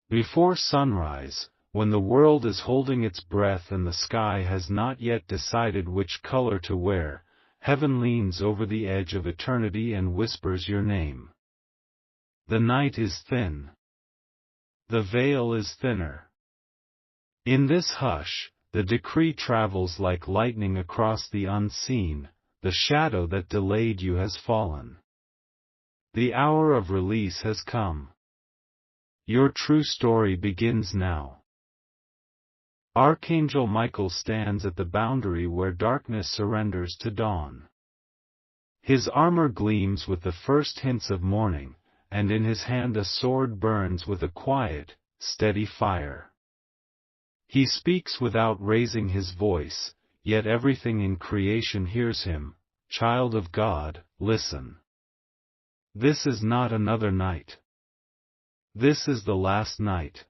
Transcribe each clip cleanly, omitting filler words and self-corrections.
Before sunrise, when the world is holding its breath and the sky has not yet decided which color to wear, heaven leans over the edge of eternity and whispers your name. The night is thin. The veil is thinner. In this hush, the decree travels like lightning across the unseen, the shadow that delayed you has fallen. The hour of release has come. Your true story begins now. Archangel Michael stands at the boundary where darkness surrenders to dawn. His armor gleams with the first hints of morning, and in his hand a sword burns with a quiet, steady fire. He speaks without raising his voice, yet everything in creation hears him. Child of God, listen. This is not another night. This is the last night.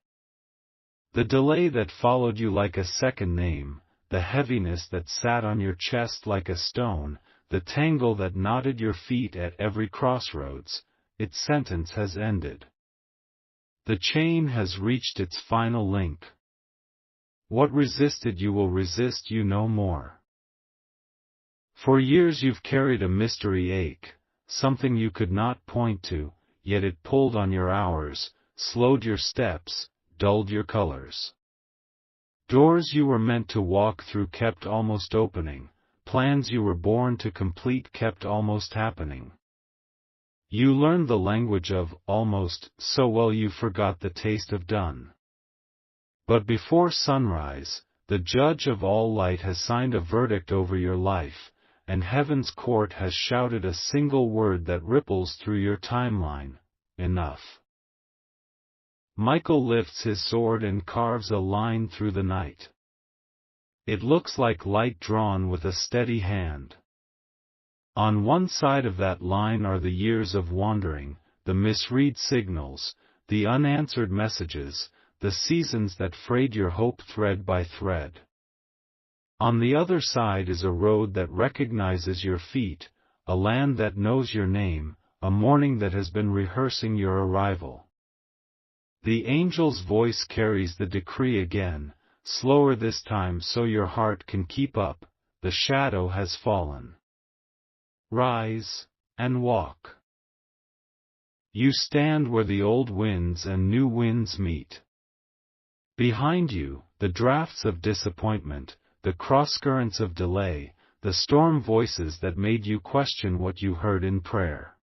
The delay that followed you like a second name, the heaviness that sat on your chest like a stone, the tangle that knotted your feet at every crossroads, its sentence has ended. The chain has reached its final link. What resisted you will resist you no more. For years you've carried a mystery ache, something you could not point to, yet it pulled on your hours, slowed your steps, dulled your colors. Doors you were meant to walk through kept almost opening, plans you were born to complete kept almost happening. You learned the language of almost so well you forgot the taste of done. But before sunrise, the judge of all light has signed a verdict over your life, and heaven's court has shouted a single word that ripples through your timeline: enough. Michael lifts his sword and carves a line through the night. It looks like light drawn with a steady hand. On one side of that line are the years of wandering, the misread signals, the unanswered messages, the seasons that frayed your hope thread by thread. On the other side is a road that recognizes your feet, a land that knows your name, a morning that has been rehearsing your arrival. The angel's voice carries the decree again, slower this time so your heart can keep up. The shadow has fallen. Rise, and walk. You stand where the old winds and new winds meet. Behind you, the drafts of disappointment, the crosscurrents of delay, the storm voices that made you question what you heard in prayer.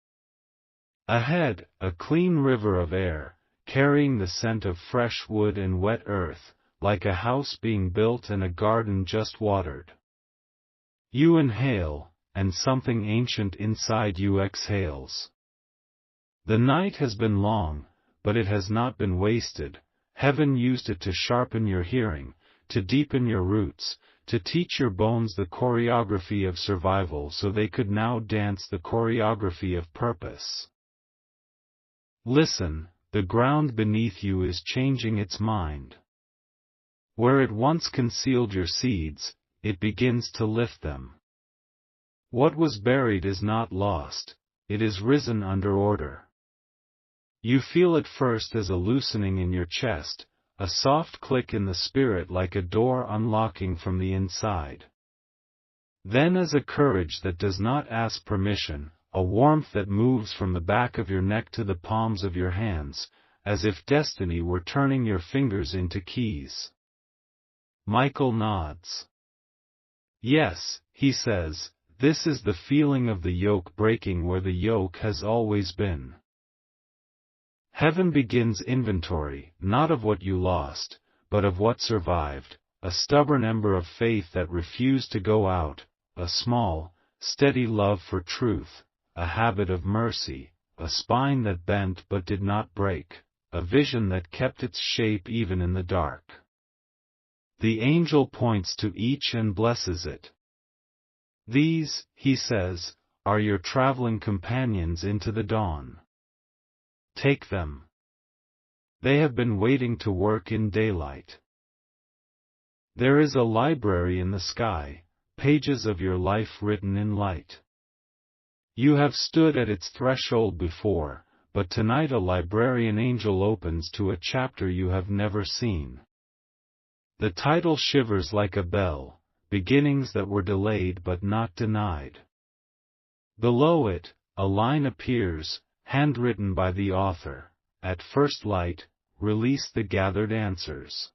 Ahead, a clean river of air, carrying the scent of fresh wood and wet earth, like a house being built and a garden just watered. You inhale, and something ancient inside you exhales. The night has been long, but it has not been wasted. Heaven used it to sharpen your hearing, to deepen your roots, to teach your bones the choreography of survival so they could now dance the choreography of purpose. Listen. The ground beneath you is changing its mind. Where it once concealed your seeds, it begins to lift them. What was buried is not lost, it is risen under order. You feel it first as a loosening in your chest, a soft click in the spirit like a door unlocking from the inside. Then as a courage that does not ask permission, a warmth that moves from the back of your neck to the palms of your hands, as if destiny were turning your fingers into keys. Michael nods. Yes, he says, this is the feeling of the yoke breaking where the yoke has always been. Heaven begins inventory, not of what you lost, but of what survived, a stubborn ember of faith that refused to go out, a small, steady love for truth, a habit of mercy, a spine that bent but did not break, a vision that kept its shape even in the dark. The angel points to each and blesses it. These, he says, are your traveling companions into the dawn. Take them. They have been waiting to work in daylight. There is a library in the sky, pages of your life written in light. You have stood at its threshold before, but tonight a librarian angel opens to a chapter you have never seen. The title shivers like a bell, beginnings that were delayed but not denied. Below it, a line appears, handwritten by the author: at first light, release the gathered answers.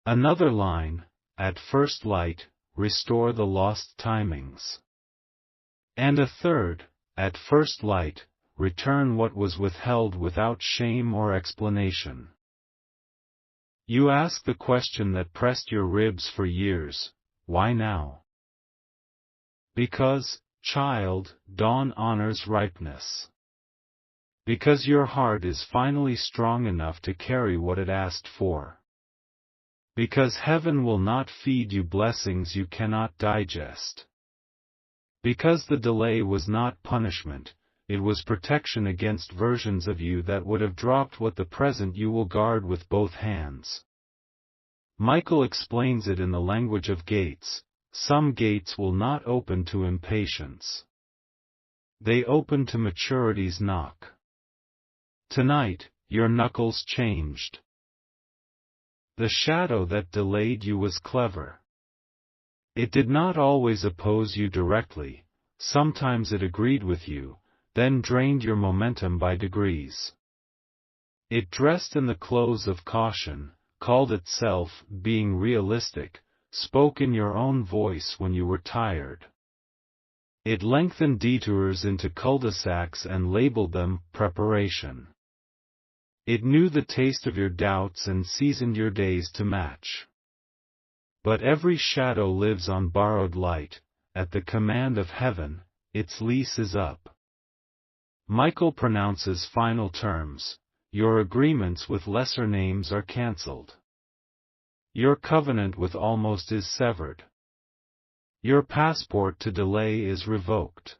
Another line: at first light, restore the lost timings. And a third: at first light, return what was withheld without shame or explanation. You ask the question that pressed your ribs for years: why now? Because, child, dawn honors ripeness. Because your heart is finally strong enough to carry what it asked for. Because heaven will not feed you blessings you cannot digest. Because the delay was not punishment, it was protection against versions of you that would have dropped what the present you will guard with both hands. Michael explains it in the language of gates: some gates will not open to impatience. They open to maturity's knock. Tonight, your knuckles changed. The shadow that delayed you was clever. It did not always oppose you directly, sometimes it agreed with you, then drained your momentum by degrees. It dressed in the clothes of caution, called itself being realistic, spoke in your own voice when you were tired. It lengthened detours into cul-de-sacs and labeled them preparation. It knew the taste of your doubts and seasoned your days to match. But every shadow lives on borrowed light. At the command of heaven, its lease is up. Michael pronounces final terms: your agreements with lesser names are cancelled. Your covenant with almost is severed. Your passport to delay is revoked.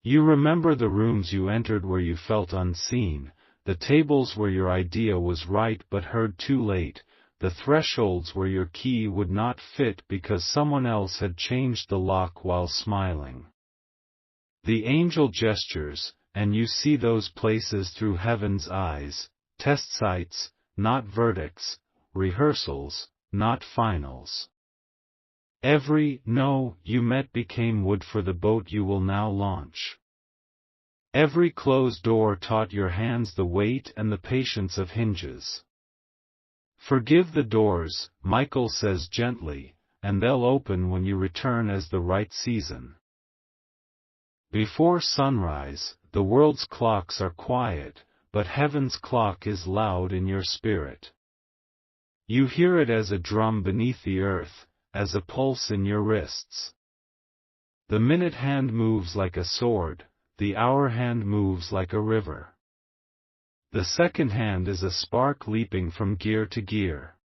You remember the rooms you entered where you felt unseen, the tables where your idea was right but heard too late, the thresholds where your key would not fit because someone else had changed the lock while smiling. The angel gestures, and you see those places through heaven's eyes: test sites, not verdicts; rehearsals, not finals. Every no you met became wood for the boat you will now launch. Every closed door taught your hands the weight and the patience of hinges. Forgive the doors, Michael says gently, and they'll open when you return as the right season. Before sunrise, the world's clocks are quiet, but heaven's clock is loud in your spirit. You hear it as a drum beneath the earth, as a pulse in your wrists. The minute hand moves like a sword, the hour hand moves like a river. The second hand is a spark leaping from gear to gear.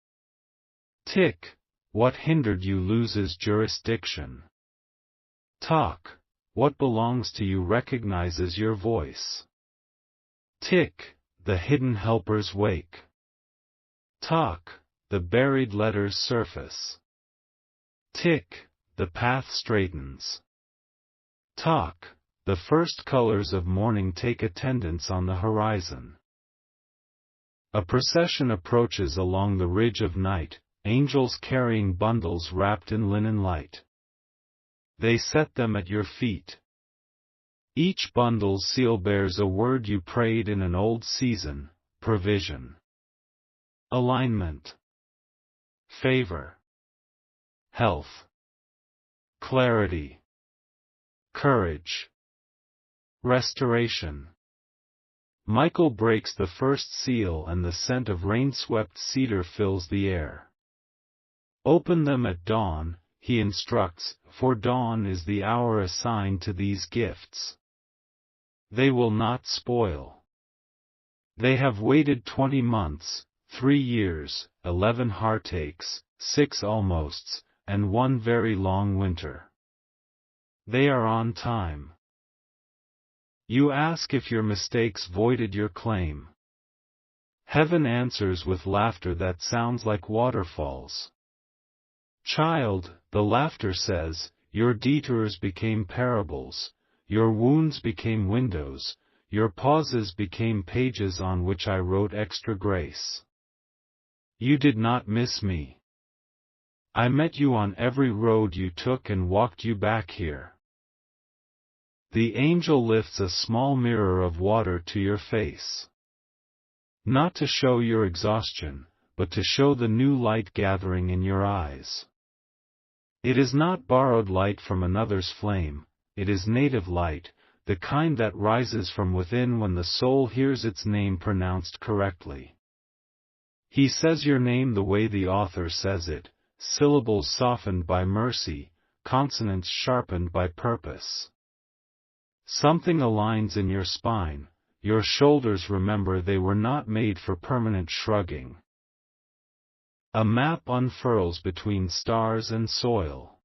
Tick, what hindered you loses jurisdiction. Talk, what belongs to you recognizes your voice. Tick, the hidden helpers wake. Talk, the buried letters surface. Tick, the path straightens. Talk, the first colors of morning take attendance on the horizon. A procession approaches along the ridge of night, angels carrying bundles wrapped in linen light. They set them at your feet. Each bundle's seal bears a word you prayed in an old season: provision, alignment, favor, health, clarity, courage, restoration. Michael breaks the first seal and the scent of rain-swept cedar fills the air. Open them at dawn, he instructs, for dawn is the hour assigned to these gifts. They will not spoil. They have waited 20 months, 3 years, 11 heartaches, 6 almosts, and 1 very long winter. They are on time. You ask if your mistakes voided your claim. Heaven answers with laughter that sounds like waterfalls. Child, the laughter says, your detours became parables, your wounds became windows, your pauses became pages on which I wrote extra grace. You did not miss me. I met you on every road you took and walked you back here. The angel lifts a small mirror of water to your face. Not to show your exhaustion, but to show the new light gathering in your eyes. It is not borrowed light from another's flame, it is native light, the kind that rises from within when the soul hears its name pronounced correctly. He says your name the way the author says it, syllables softened by mercy, consonants sharpened by purpose. Something aligns in your spine, your shoulders remember they were not made for permanent shrugging. A map unfurls between stars and soil.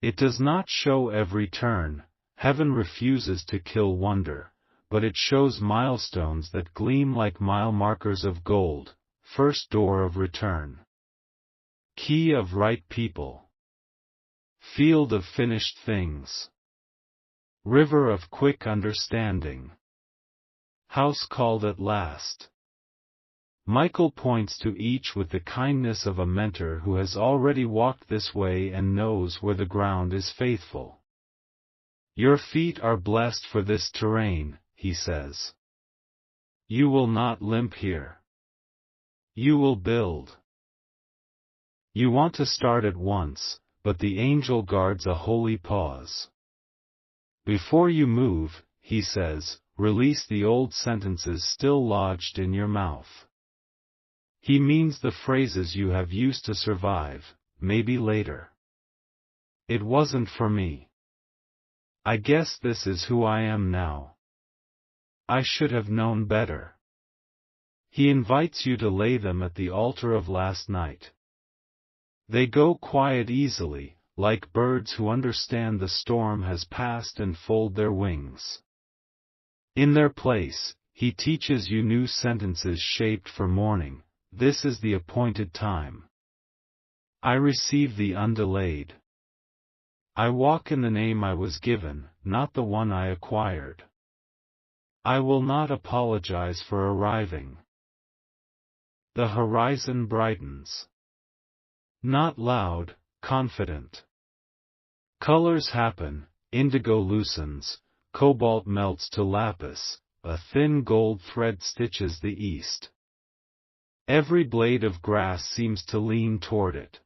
It does not show every turn, heaven refuses to kill wonder, but it shows milestones that gleam like mile markers of gold, first door of return. Key of right people. Field of finished things. River of quick understanding. House called at last. Michael points to each with the kindness of a mentor who has already walked this way and knows where the ground is faithful. Your feet are blessed for this terrain, he says. You will not limp here. You will build. You want to start at once, but the angel guards a holy pause. Before you move, he says, release the old sentences still lodged in your mouth. He means the phrases you have used to survive, maybe later. It wasn't for me. I guess this is who I am now. I should have known better. He invites you to lay them at the altar of last night. They go quiet easily, like birds who understand the storm has passed and fold their wings. In their place, he teaches you new sentences shaped for morning. This is the appointed time. I receive the undelayed. I walk in the name I was given, not the one I acquired. I will not apologize for arriving. The horizon brightens. Not loud, confident. Colors happen, indigo loosens, cobalt melts to lapis, a thin gold thread stitches the east. Every blade of grass seems to lean toward it.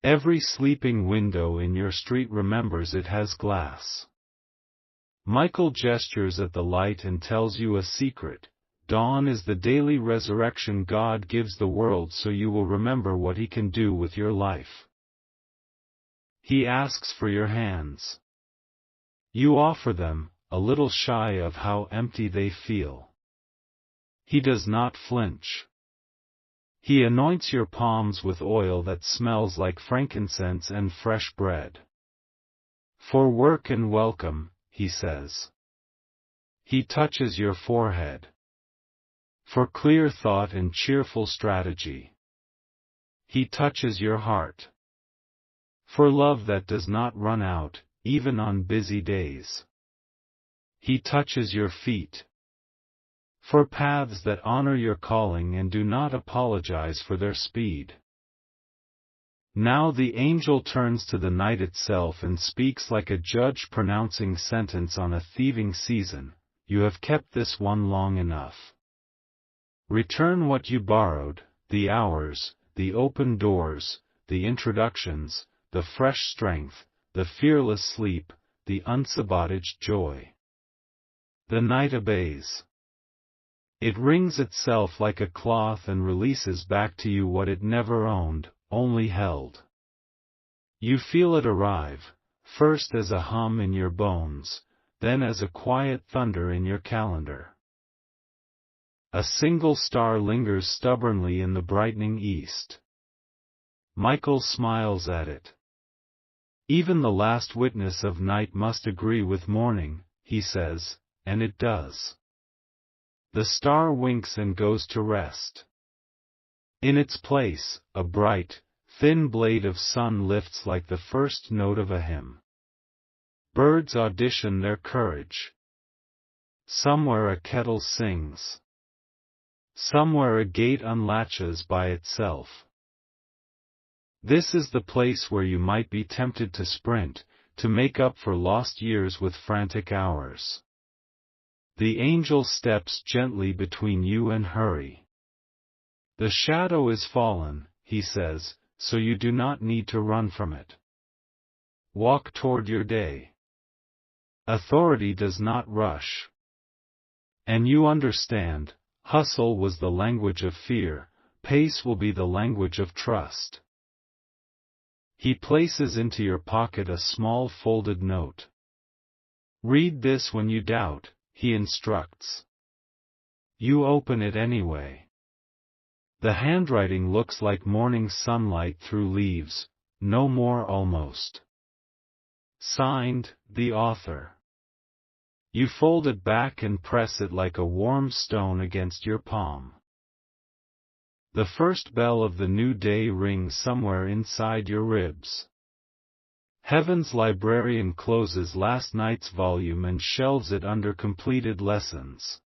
Every sleeping window in your street remembers it has glass. Michael gestures at the light and tells you a secret. Dawn is the daily resurrection God gives the world so you will remember what He can do with your life. He asks for your hands. You offer them, a little shy of how empty they feel. He does not flinch. He anoints your palms with oil that smells like frankincense and fresh bread. For work and welcome, he says. He touches your forehead. For clear thought and cheerful strategy. He touches your heart. For love that does not run out, even on busy days. He touches your feet. For paths that honor your calling and do not apologize for their speed. Now the angel turns to the night itself and speaks like a judge pronouncing sentence on a thieving season. You have kept this one long enough. Return what you borrowed, the hours, the open doors, the introductions, the fresh strength, the fearless sleep, the unsabotaged joy. The night obeys. It wrings itself like a cloth and releases back to you what it never owned, only held. You feel it arrive, first as a hum in your bones, then as a quiet thunder in your calendar. A single star lingers stubbornly in the brightening east. Michael smiles at it. Even the last witness of night must agree with morning, he says, and it does. The star winks and goes to rest. In its place, a bright, thin blade of sun lifts like the first note of a hymn. Birds audition their courage. Somewhere a kettle sings. Somewhere a gate unlatches by itself. This is the place where you might be tempted to sprint, to make up for lost years with frantic hours. The angel steps gently between you and hurry. The shadow is fallen, he says, so you do not need to run from it. Walk toward your day. Authority does not rush. And you understand, hustle was the language of fear, pace will be the language of trust. He places into your pocket a small folded note. Read this when you doubt, he instructs. You open it anyway. The handwriting looks like morning sunlight through leaves, no more almost. Signed, the author. You fold it back and press it like a warm stone against your palm. The first bell of the new day rings somewhere inside your ribs. Heaven's librarian closes last night's volume and shelves it under completed lessons.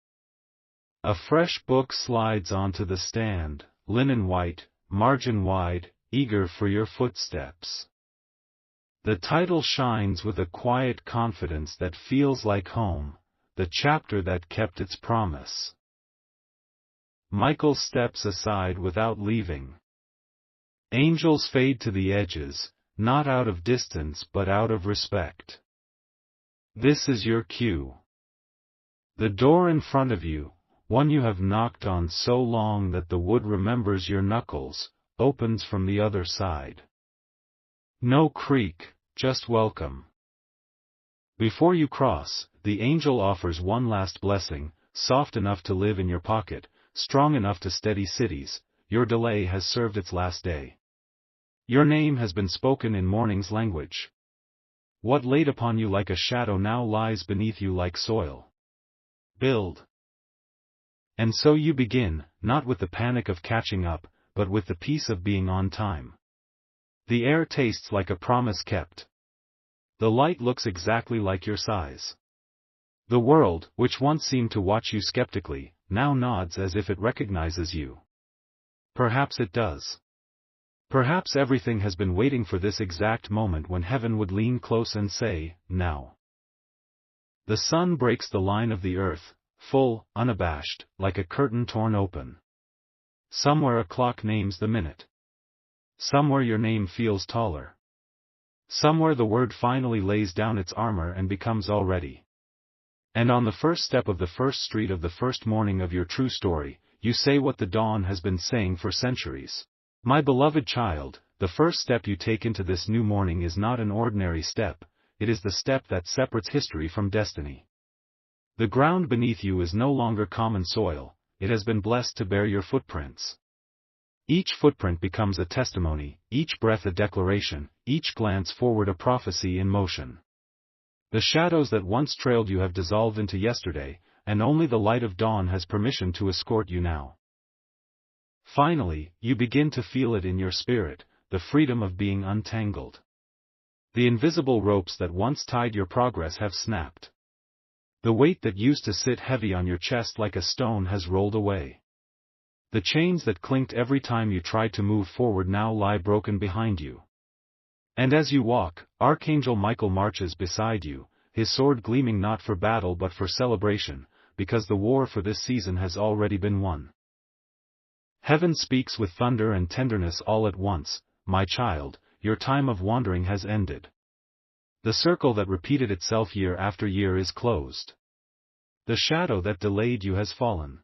A fresh book slides onto the stand, linen white, margin wide, eager for your footsteps. The title shines with a quiet confidence that feels like home, the chapter that kept its promise. Michael steps aside without leaving. Angels fade to the edges, not out of distance but out of respect. This is your cue. The door in front of you, one you have knocked on so long that the wood remembers your knuckles, opens from the other side. No creak, just welcome. Before you cross, the angel offers one last blessing, soft enough to live in your pocket, strong enough to steady cities. Your delay has served its last day. Your name has been spoken in morning's language. What laid upon you like a shadow now lies beneath you like soil. Build. And so you begin, not with the panic of catching up, but with the peace of being on time. The air tastes like a promise kept. The light looks exactly like your size. The world, which once seemed to watch you skeptically, now nods as if it recognizes you. Perhaps it does. Perhaps everything has been waiting for this exact moment when heaven would lean close and say, now. The sun breaks the line of the earth, full, unabashed, like a curtain torn open. Somewhere a clock names the minute. Somewhere your name feels taller. Somewhere the word finally lays down its armor and becomes already. And on the first step of the first street of the first morning of your true story, you say what the dawn has been saying for centuries. My beloved child, the first step you take into this new morning is not an ordinary step, it is the step that separates history from destiny. The ground beneath you is no longer common soil, it has been blessed to bear your footprints. Each footprint becomes a testimony, each breath a declaration, each glance forward a prophecy in motion. The shadows that once trailed you have dissolved into yesterday, and only the light of dawn has permission to escort you now. Finally, you begin to feel it in your spirit, the freedom of being untangled. The invisible ropes that once tied your progress have snapped. The weight that used to sit heavy on your chest like a stone has rolled away. The chains that clinked every time you tried to move forward now lie broken behind you. And as you walk, Archangel Michael marches beside you, his sword gleaming not for battle but for celebration, because the war for this season has already been won. Heaven speaks with thunder and tenderness all at once, my child, your time of wandering has ended. The circle that repeated itself year after year is closed. The shadow that delayed you has fallen.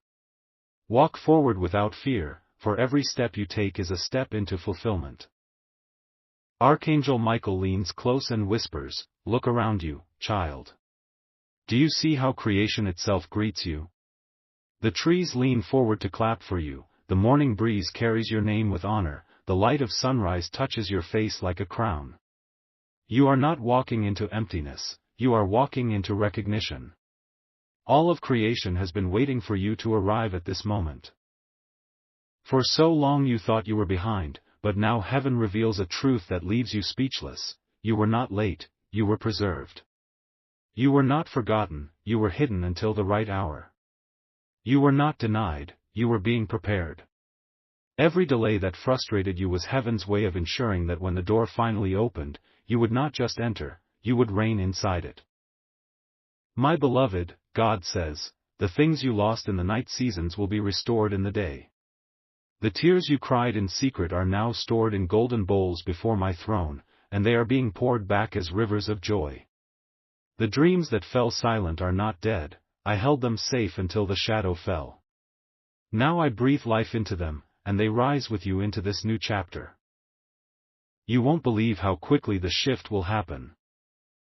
Walk forward without fear, for every step you take is a step into fulfillment. Archangel Michael leans close and whispers, look around you, child. Do you see how creation itself greets you? The trees lean forward to clap for you, the morning breeze carries your name with honor, the light of sunrise touches your face like a crown. You are not walking into emptiness, you are walking into recognition. All of creation has been waiting for you to arrive at this moment. For so long you thought you were behind, but now heaven reveals a truth that leaves you speechless. You were not late, you were preserved. You were not forgotten, you were hidden until the right hour. You were not denied, you were being prepared. Every delay that frustrated you was heaven's way of ensuring that when the door finally opened, you would not just enter, you would reign inside it. My beloved, God says, the things you lost in the night seasons will be restored in the day. The tears you cried in secret are now stored in golden bowls before my throne, and they are being poured back as rivers of joy. The dreams that fell silent are not dead, I held them safe until the shadow fell. Now I breathe life into them, and they rise with you into this new chapter. You won't believe how quickly the shift will happen.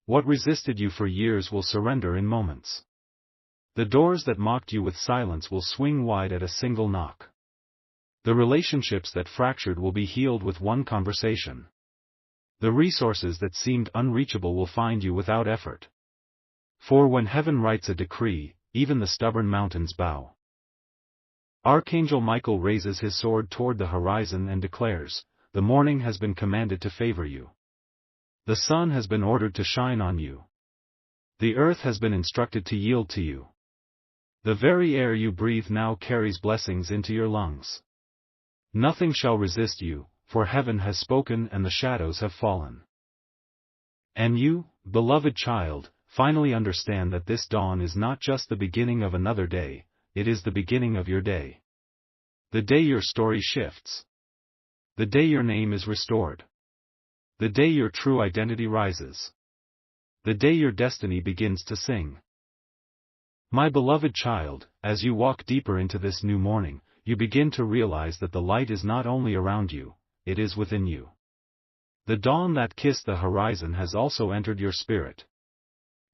What resisted you for years will surrender in moments. The doors that mocked you with silence will swing wide at a single knock. The relationships that fractured will be healed with one conversation. The resources that seemed unreachable will find you without effort. For when heaven writes a decree, even the stubborn mountains bow. Archangel Michael raises his sword toward the horizon and declares, the morning has been commanded to favor you. The sun has been ordered to shine on you. The earth has been instructed to yield to you. The very air you breathe now carries blessings into your lungs. Nothing shall resist you, for heaven has spoken and the shadows have fallen. And you, beloved child, finally understand that this dawn is not just the beginning of another day, it is the beginning of your day. The day your story shifts. The day your name is restored. The day your true identity rises. The day your destiny begins to sing. My beloved child, as you walk deeper into this new morning, you begin to realize that the light is not only around you, it is within you. The dawn that kissed the horizon has also entered your spirit.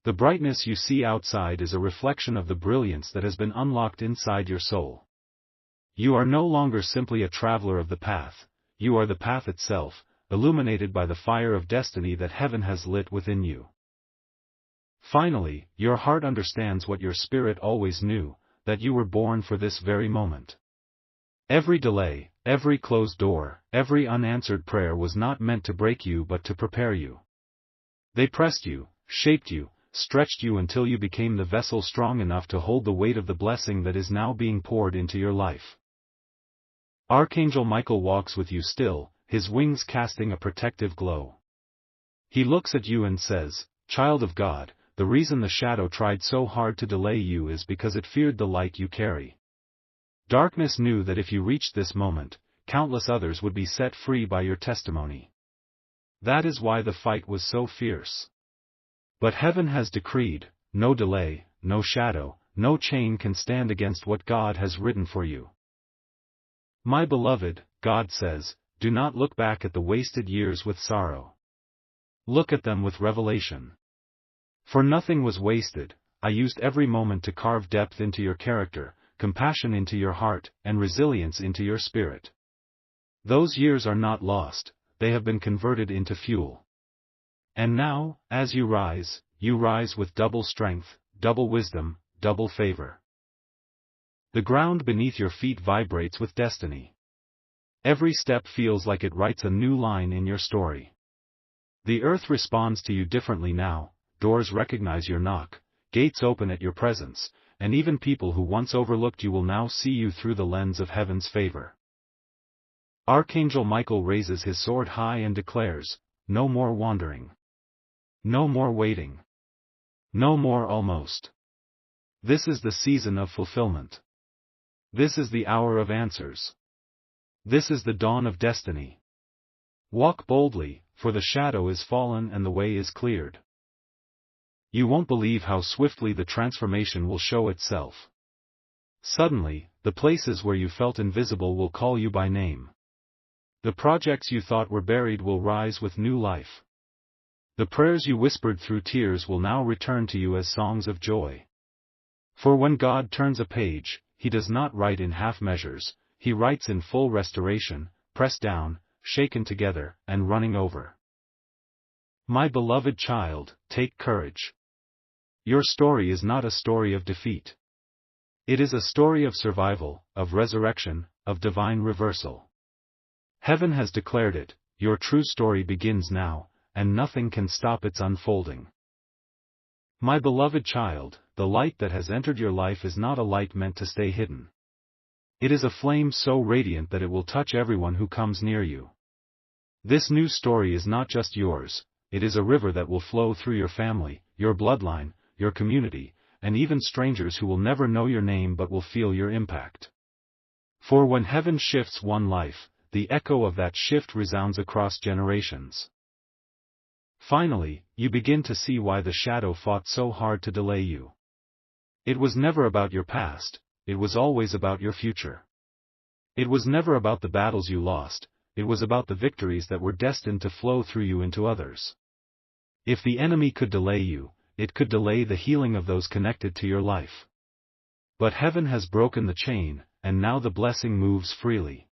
The brightness you see outside is a reflection of the brilliance that has been unlocked inside your soul. You are no longer simply a traveler of the path, you are the path itself, illuminated by the fire of destiny that heaven has lit within you. Finally, your heart understands what your spirit always knew, that you were born for this very moment. Every delay, every closed door, every unanswered prayer was not meant to break you but to prepare you. They pressed you, shaped you, stretched you until you became the vessel strong enough to hold the weight of the blessing that is now being poured into your life. Archangel Michael walks with you still, his wings casting a protective glow. He looks at you and says, Child of God, the reason the shadow tried so hard to delay you is because it feared the light you carry. Darkness knew that if you reached this moment, countless others would be set free by your testimony. That is why the fight was so fierce. But heaven has decreed, no delay, no shadow, no chain can stand against what God has written for you. My beloved, God says, do not look back at the wasted years with sorrow. Look at them with revelation. For nothing was wasted, I used every moment to carve depth into your character, compassion into your heart, and resilience into your spirit. Those years are not lost, they have been converted into fuel. And now, as you rise with double strength, double wisdom, double favor. The ground beneath your feet vibrates with destiny. Every step feels like it writes a new line in your story. The earth responds to you differently now, doors recognize your knock, gates open at your presence, and even people who once overlooked you will now see you through the lens of heaven's favor. Archangel Michael raises his sword high and declares, no more wandering. No more waiting. No more almost. This is the season of fulfillment. This is the hour of answers. This is the dawn of destiny. Walk boldly, for the shadow is fallen and the way is cleared. You won't believe how swiftly the transformation will show itself. Suddenly, the places where you felt invisible will call you by name. The projects you thought were buried will rise with new life. The prayers you whispered through tears will now return to you as songs of joy. For when God turns a page, he does not write in half measures, he writes in full restoration, pressed down, shaken together, and running over. My beloved child, take courage. Your story is not a story of defeat. It is a story of survival, of resurrection, of divine reversal. Heaven has declared it, your true story begins now, and nothing can stop its unfolding. My beloved child, the light that has entered your life is not a light meant to stay hidden. It is a flame so radiant that it will touch everyone who comes near you. This new story is not just yours, it is a river that will flow through your family, your bloodline, your community, and even strangers who will never know your name but will feel your impact. For when heaven shifts one life, the echo of that shift resounds across generations. Finally, you begin to see why the shadow fought so hard to delay you. It was never about your past, it was always about your future. It was never about the battles you lost, it was about the victories that were destined to flow through you into others. If the enemy could delay you, it could delay the healing of those connected to your life. But heaven has broken the chain, and now the blessing moves freely.